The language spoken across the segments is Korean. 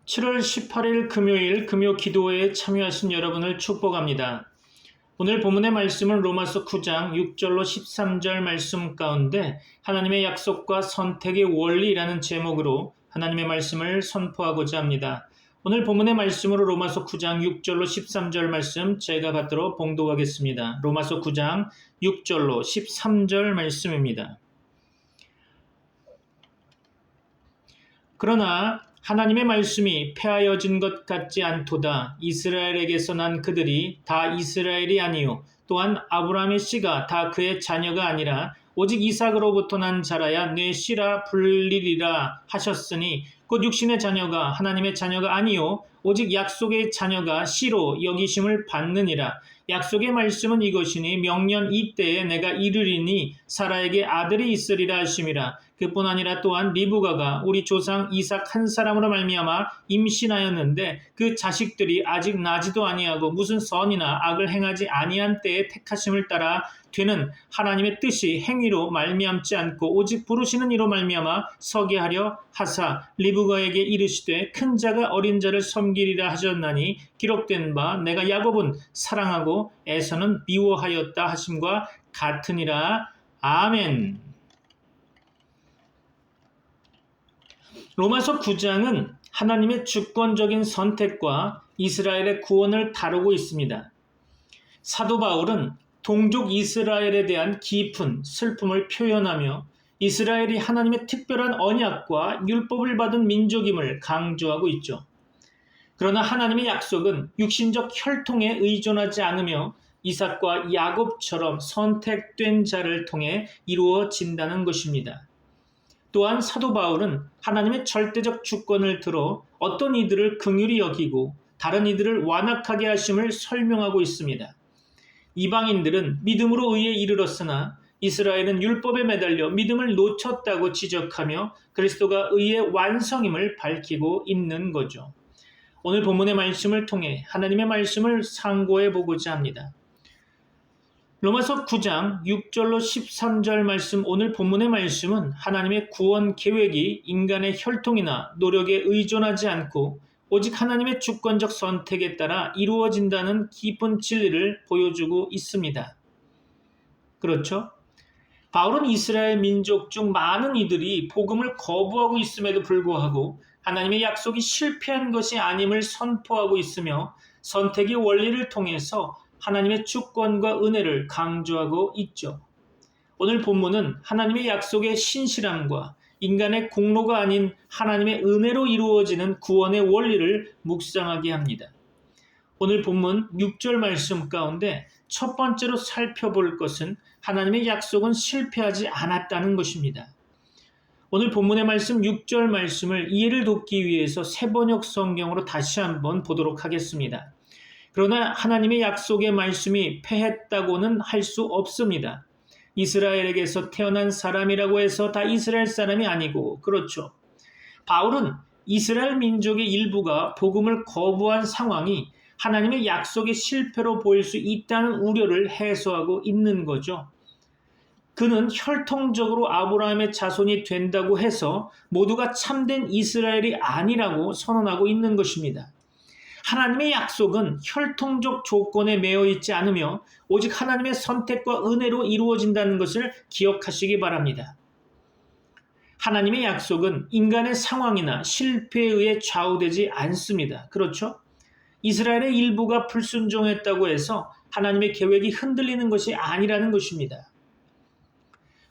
7월 18일 금요일 금요 기도회에 참여하신 여러분을 축복합니다. 오늘 본문의 말씀은 로마서 9장 6절로 13절 말씀 가운데 하나님의 약속과 선택의 원리라는 제목으로 하나님의 말씀을 선포하고자 합니다. 오늘 본문의 말씀으로 로마서 9장 6절로 13절 말씀 제가 받도록 봉독하겠습니다. 로마서 9장 6절로 13절 말씀입니다. 그러나 하나님의 말씀이 폐하여진 것 같지 않도다. 이스라엘에게서 난 그들이 다 이스라엘이 아니요 또한 아브라함의 씨가 다 그의 자녀가 아니라 오직 이삭으로부터 난 자라야 내 씨라 불리리라 하셨으니 곧 육신의 자녀가 하나님의 자녀가 아니요 오직 약속의 자녀가 씨로 여기심을 받느니라. 약속의 말씀은 이것이니 명년 이때에 내가 이르리니 사라에게 아들이 있으리라 하심이라. 그뿐 아니라 또한 리브가가 우리 조상 이삭 한 사람으로 말미암아 임신하였는데 그 자식들이 아직 나지도 아니하고 무슨 선이나 악을 행하지 아니한 때에 택하심을 따라 되는 하나님의 뜻이 행위로 말미암지 않고 오직 부르시는 이로 말미암아 서게 하려 하사 리브가에게 이르시되 큰 자가 어린 자를 섬기리라 하셨나니 기록된 바 내가 야곱은 사랑하고 에서는 미워하였다 하심과 같으니라. 아멘. 로마서 9장은 하나님의 주권적인 선택과 이스라엘의 구원을 다루고 있습니다. 사도 바울은 동족 이스라엘에 대한 깊은 슬픔을 표현하며 이스라엘이 하나님의 특별한 언약과 율법을 받은 민족임을 강조하고 있죠. 그러나 하나님의 약속은 육신적 혈통에 의존하지 않으며 이삭과 야곱처럼 선택된 자를 통해 이루어진다는 것입니다. 또한 사도 바울은 하나님의 절대적 주권을 들어 어떤 이들을 긍휼히 여기고 다른 이들을 완악하게 하심을 설명하고 있습니다. 이방인들은 믿음으로 의에 이르렀으나 이스라엘은 율법에 매달려 믿음을 놓쳤다고 지적하며 그리스도가 의의 완성임을 밝히고 있는 거죠. 오늘 본문의 말씀을 통해 하나님의 말씀을 상고해 보고자 합니다. 로마서 9장 6절로 13절 말씀, 오늘 본문의 말씀은 하나님의 구원 계획이 인간의 혈통이나 노력에 의존하지 않고 오직 하나님의 주권적 선택에 따라 이루어진다는 깊은 진리를 보여주고 있습니다. 그렇죠? 바울은 이스라엘 민족 중 많은 이들이 복음을 거부하고 있음에도 불구하고 하나님의 약속이 실패한 것이 아님을 선포하고 있으며 선택의 원리를 통해서 하나님의 주권과 은혜를 강조하고 있죠. 오늘 본문은 하나님의 약속의 신실함과 인간의 공로가 아닌 하나님의 은혜로 이루어지는 구원의 원리를 묵상하게 합니다. 오늘 본문 6절 말씀 가운데 첫 번째로 살펴볼 것은 하나님의 약속은 실패하지 않았다는 것입니다. 오늘 본문의 말씀 6절 말씀을 이해를 돕기 위해서 새번역 성경으로 다시 한번 보도록 하겠습니다. 그러나 하나님의 약속의 말씀이 패했다고는 할 수 없습니다. 이스라엘에게서 태어난 사람이라고 해서 다 이스라엘 사람이 아니고, 그렇죠. 바울은 이스라엘 민족의 일부가 복음을 거부한 상황이 하나님의 약속의 실패로 보일 수 있다는 우려를 해소하고 있는 거죠. 그는 혈통적으로 아브라함의 자손이 된다고 해서 모두가 참된 이스라엘이 아니라고 선언하고 있는 것입니다. 하나님의 약속은 혈통적 조건에 매여 있지 않으며 오직 하나님의 선택과 은혜로 이루어진다는 것을 기억하시기 바랍니다. 하나님의 약속은 인간의 상황이나 실패에 의해 좌우되지 않습니다. 그렇죠? 이스라엘의 일부가 불순종했다고 해서 하나님의 계획이 흔들리는 것이 아니라는 것입니다.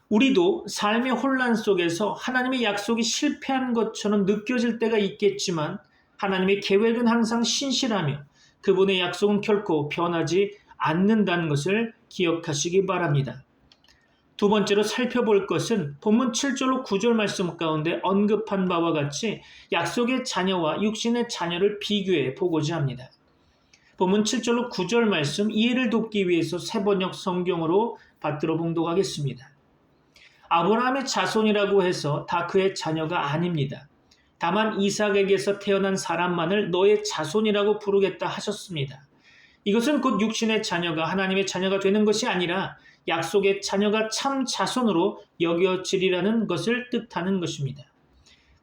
우리도 삶의 혼란 속에서 하나님의 약속이 실패한 것처럼 느껴질 때가 있겠지만 하나님의 계획은 항상 신실하며 그분의 약속은 결코 변하지 않는다는 것을 기억하시기 바랍니다. 두 번째로 살펴볼 것은 본문 7절로 9절 말씀 가운데 언급한 바와 같이 약속의 자녀와 육신의 자녀를 비교해 보고자 합니다. 본문 7절로 9절 말씀 이해를 돕기 위해서 새번역 성경으로 받들어 봉독하겠습니다. 아브라함의 자손이라고 해서 다 그의 자녀가 아닙니다. 다만 이삭에게서 태어난 사람만을 너의 자손이라고 부르겠다 하셨습니다. 이것은 곧 육신의 자녀가 하나님의 자녀가 되는 것이 아니라 약속의 자녀가 참 자손으로 여겨지리라는 것을 뜻하는 것입니다.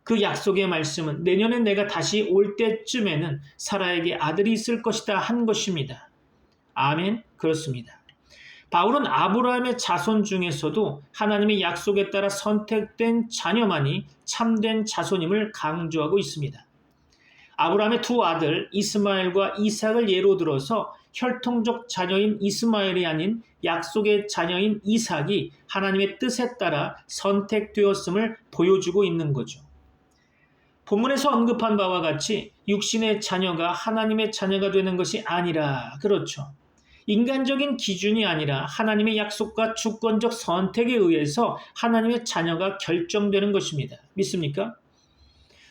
그 약속의 말씀은 내년에 내가 다시 올 때쯤에는 사라에게 아들이 있을 것이다 한 것입니다. 아멘. 그렇습니다. 바울은 아브라함의 자손 중에서도 하나님의 약속에 따라 선택된 자녀만이 참된 자손임을 강조하고 있습니다. 아브라함의 두 아들 이스마엘과 이삭을 예로 들어서 혈통적 자녀인 이스마엘이 아닌 약속의 자녀인 이삭이 하나님의 뜻에 따라 선택되었음을 보여주고 있는 거죠. 본문에서 언급한 바와 같이 육신의 자녀가 하나님의 자녀가 되는 것이 아니라, 그렇죠, 인간적인 기준이 아니라 하나님의 약속과 주권적 선택에 의해서 하나님의 자녀가 결정되는 것입니다. 믿습니까?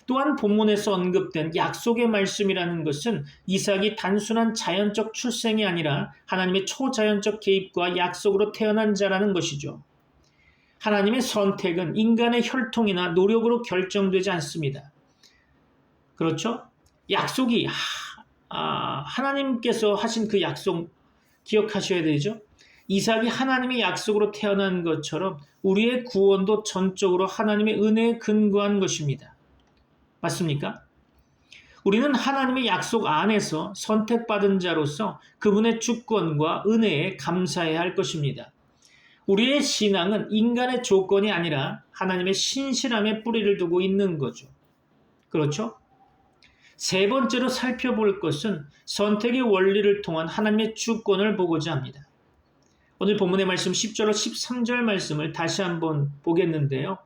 또한 본문에서 언급된 약속의 말씀이라는 것은 이삭이 단순한 자연적 출생이 아니라 하나님의 초자연적 개입과 약속으로 태어난 자라는 것이죠. 하나님의 선택은 인간의 혈통이나 노력으로 결정되지 않습니다. 그렇죠? 약속이 하나님께서 하신 그 약속 기억하셔야 되죠. 이삭이 하나님의 약속으로 태어난 것처럼 우리의 구원도 전적으로 하나님의 은혜에 근거한 것입니다. 맞습니까? 우리는 하나님의 약속 안에서 선택받은 자로서 그분의 주권과 은혜에 감사해야 할 것입니다. 우리의 신앙은 인간의 조건이 아니라 하나님의 신실함에 뿌리를 두고 있는 거죠. 그렇죠? 세 번째로 살펴볼 것은 선택의 원리를 통한 하나님의 주권을 보고자 합니다. 오늘 본문의 말씀 10절로 13절 말씀을 다시 한번 보겠는데요.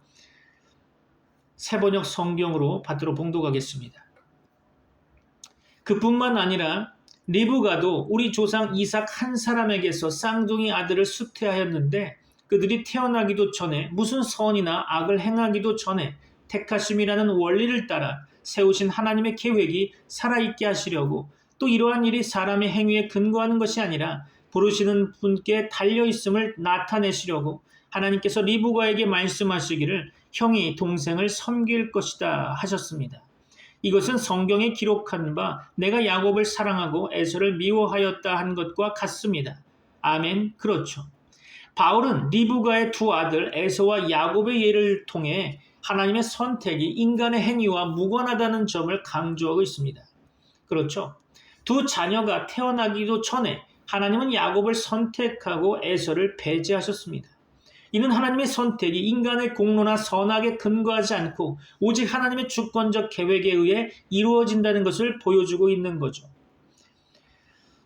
새번역 성경으로 받들어 봉독하겠습니다. 그뿐만 아니라 리브가도 우리 조상 이삭 한 사람에게서 쌍둥이 아들을 수태하였는데 그들이 태어나기도 전에 무슨 선이나 악을 행하기도 전에 택하심이라는 원리를 따라 세우신 하나님의 계획이 살아있게 하시려고, 또 이러한 일이 사람의 행위에 근거하는 것이 아니라 부르시는 분께 달려있음을 나타내시려고 하나님께서 리브가에게 말씀하시기를 형이 동생을 섬길 것이다 하셨습니다. 이것은 성경에 기록한 바 내가 야곱을 사랑하고 에서를 미워하였다 한 것과 같습니다. 아멘. 그렇죠. 바울은 리브가의 두 아들 에서와 야곱의 예를 통해 하나님의 선택이 인간의 행위와 무관하다는 점을 강조하고 있습니다. 그렇죠. 두 자녀가 태어나기도 전에 하나님은 야곱을 선택하고 에서를 배제하셨습니다. 이는 하나님의 선택이 인간의 공로나 선악에 근거하지 않고 오직 하나님의 주권적 계획에 의해 이루어진다는 것을 보여주고 있는 거죠.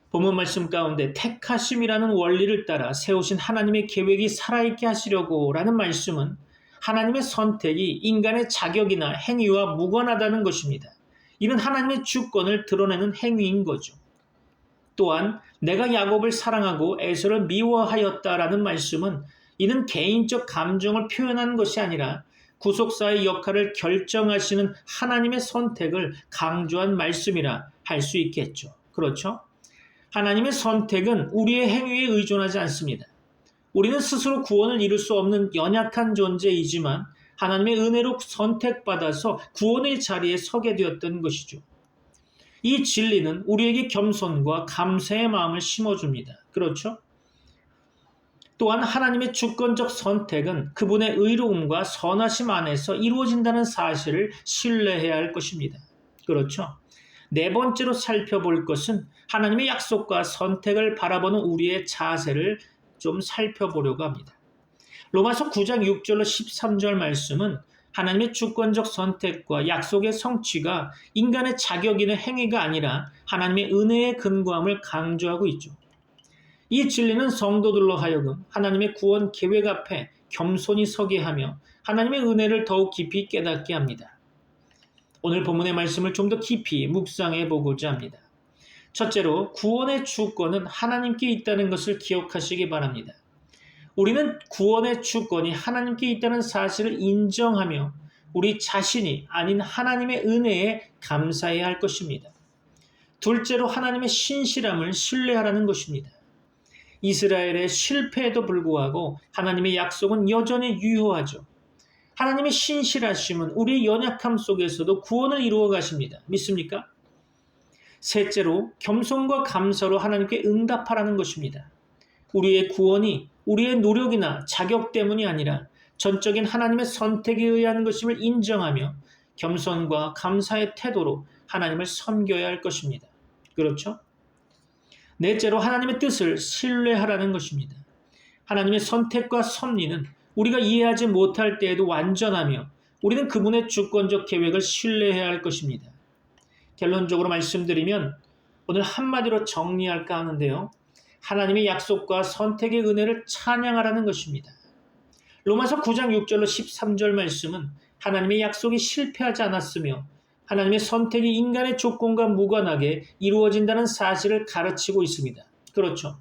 본문 말씀 가운데 택하심이라는 원리를 따라 세우신 하나님의 계획이 살아있게 하시려고 라는 말씀은 하나님의 선택이 인간의 자격이나 행위와 무관하다는 것입니다. 이는 하나님의 주권을 드러내는 행위인 거죠. 또한 내가 야곱을 사랑하고 에서를 미워하였다라는 말씀은 이는 개인적 감정을 표현하는 것이 아니라 구속사의 역할을 결정하시는 하나님의 선택을 강조한 말씀이라 할 수 있겠죠. 그렇죠? 하나님의 선택은 우리의 행위에 의존하지 않습니다. 우리는 스스로 구원을 이룰 수 없는 연약한 존재이지만 하나님의 은혜로 선택받아서 구원의 자리에 서게 되었던 것이죠. 이 진리는 우리에게 겸손과 감사의 마음을 심어줍니다. 그렇죠? 또한 하나님의 주권적 선택은 그분의 의로움과 선하심 안에서 이루어진다는 사실을 신뢰해야 할 것입니다. 그렇죠? 네 번째로 살펴볼 것은 하나님의 약속과 선택을 바라보는 우리의 자세를 좀 살펴보려고 합니다. 로마서 9장 6절로 13절 말씀은 하나님의 주권적 선택과 약속의 성취가 인간의 자격이나 행위가 아니라 하나님의 은혜에 근거함을 강조하고 있죠. 이 진리는 성도들로 하여금 하나님의 구원 계획 앞에 겸손히 서게 하며 하나님의 은혜를 더욱 깊이 깨닫게 합니다. 오늘 본문의 말씀을 좀 더 깊이 묵상해 보고자 합니다. 첫째로 구원의 주권은 하나님께 있다는 것을 기억하시기 바랍니다. 우리는 구원의 주권이 하나님께 있다는 사실을 인정하며 우리 자신이 아닌 하나님의 은혜에 감사해야 할 것입니다. 둘째로 하나님의 신실함을 신뢰하라는 것입니다. 이스라엘의 실패에도 불구하고 하나님의 약속은 여전히 유효하죠. 하나님의 신실하심은 우리의 연약함 속에서도 구원을 이루어 가십니다. 믿습니까? 셋째로 겸손과 감사로 하나님께 응답하라는 것입니다. 우리의 구원이 우리의 노력이나 자격 때문이 아니라 전적인 하나님의 선택에 의한 것임을 인정하며 겸손과 감사의 태도로 하나님을 섬겨야 할 것입니다. 그렇죠? 넷째로 하나님의 뜻을 신뢰하라는 것입니다. 하나님의 선택과 섭리는 우리가 이해하지 못할 때에도 완전하며 우리는 그분의 주권적 계획을 신뢰해야 할 것입니다. 결론적으로 말씀드리면 오늘 한마디로 정리할까 하는데요. 하나님의 약속과 선택의 은혜를 찬양하라는 것입니다. 로마서 9장 6절로 13절 말씀은 하나님의 약속이 실패하지 않았으며 하나님의 선택이 인간의 조건과 무관하게 이루어진다는 사실을 가르치고 있습니다. 그렇죠.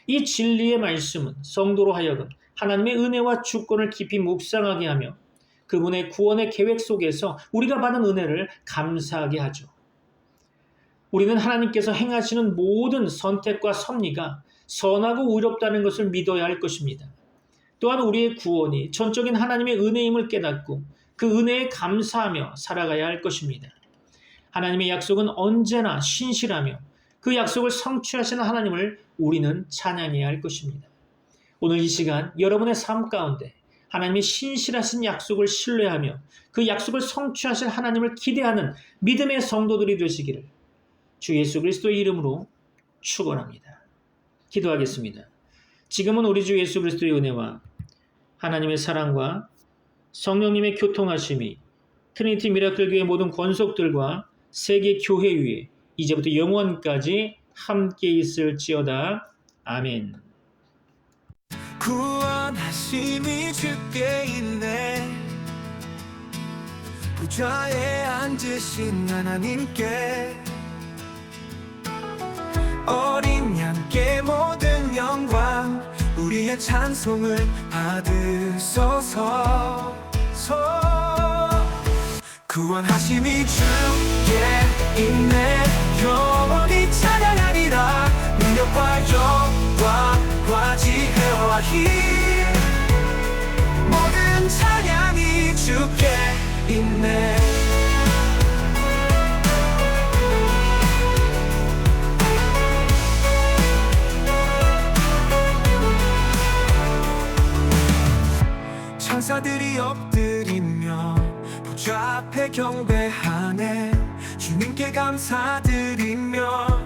이 진리의 말씀은 성도로 하여금 하나님의 은혜와 주권을 깊이 묵상하게 하며 그분의 구원의 계획 속에서 우리가 받은 은혜를 감사하게 하죠. 우리는 하나님께서 행하시는 모든 선택과 섭리가 선하고 의롭다는 것을 믿어야 할 것입니다. 또한 우리의 구원이 전적인 하나님의 은혜임을 깨닫고 그 은혜에 감사하며 살아가야 할 것입니다. 하나님의 약속은 언제나 신실하며 그 약속을 성취하시는 하나님을 우리는 찬양해야 할 것입니다. 오늘 이 시간 여러분의 삶 가운데 하나님의 신실하신 약속을 신뢰하며 그 약속을 성취하실 하나님을 기대하는 믿음의 성도들이 되시기를 주 예수 그리스도의 이름으로 축원합니다. 기도하겠습니다. 지금은 우리 주 예수 그리스도의 은혜와 하나님의 사랑과 성령님의 교통하심이 트리니티 미라클 교회 모든 권속들과 세계 교회 위에 이제부터 영원까지 함께 있을지어다. 아멘. 구원하심이 주께 있네. 보좌에 앉으신 하나님께 어린 양께 모든 영광 우리의 찬송을 받으소서. 구원하심이 주께 있네. 영원히 찬양하리라. 능력과 영광과 지혜와 힘 모든 찬양이 주께 있네. 천사들이 엎드리며 보좌 앞에 경배하네. 주님께 감사드리며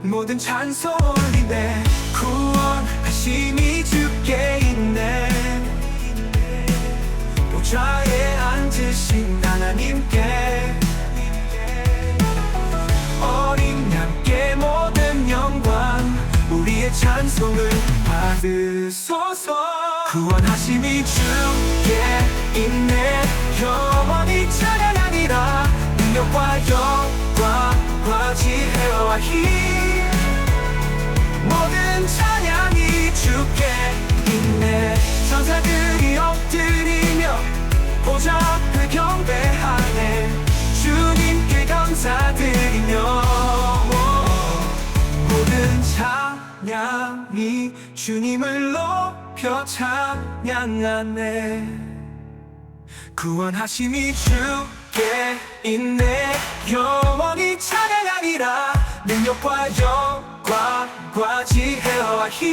모든 찬송 올리네. 구원하심이 주께 있네. 보좌에 앉으신 하나님께 어린 양께 모든 영광 우리의 찬송을 받으소서. 구원하심이 주께 있네. 영원히 찬양하리라. 능력과 영광과 지혜와 힘 모든 찬양이 주께 있네. 천사들이 엎드리며 보좌 앞에 경배하네. 주님께 감사드리며 모든 찬양이 주님을 높여 찬양하네. 구원하심이 주께 있네. 영원히 찬양하리라. 능력과 영광과 지혜와 힘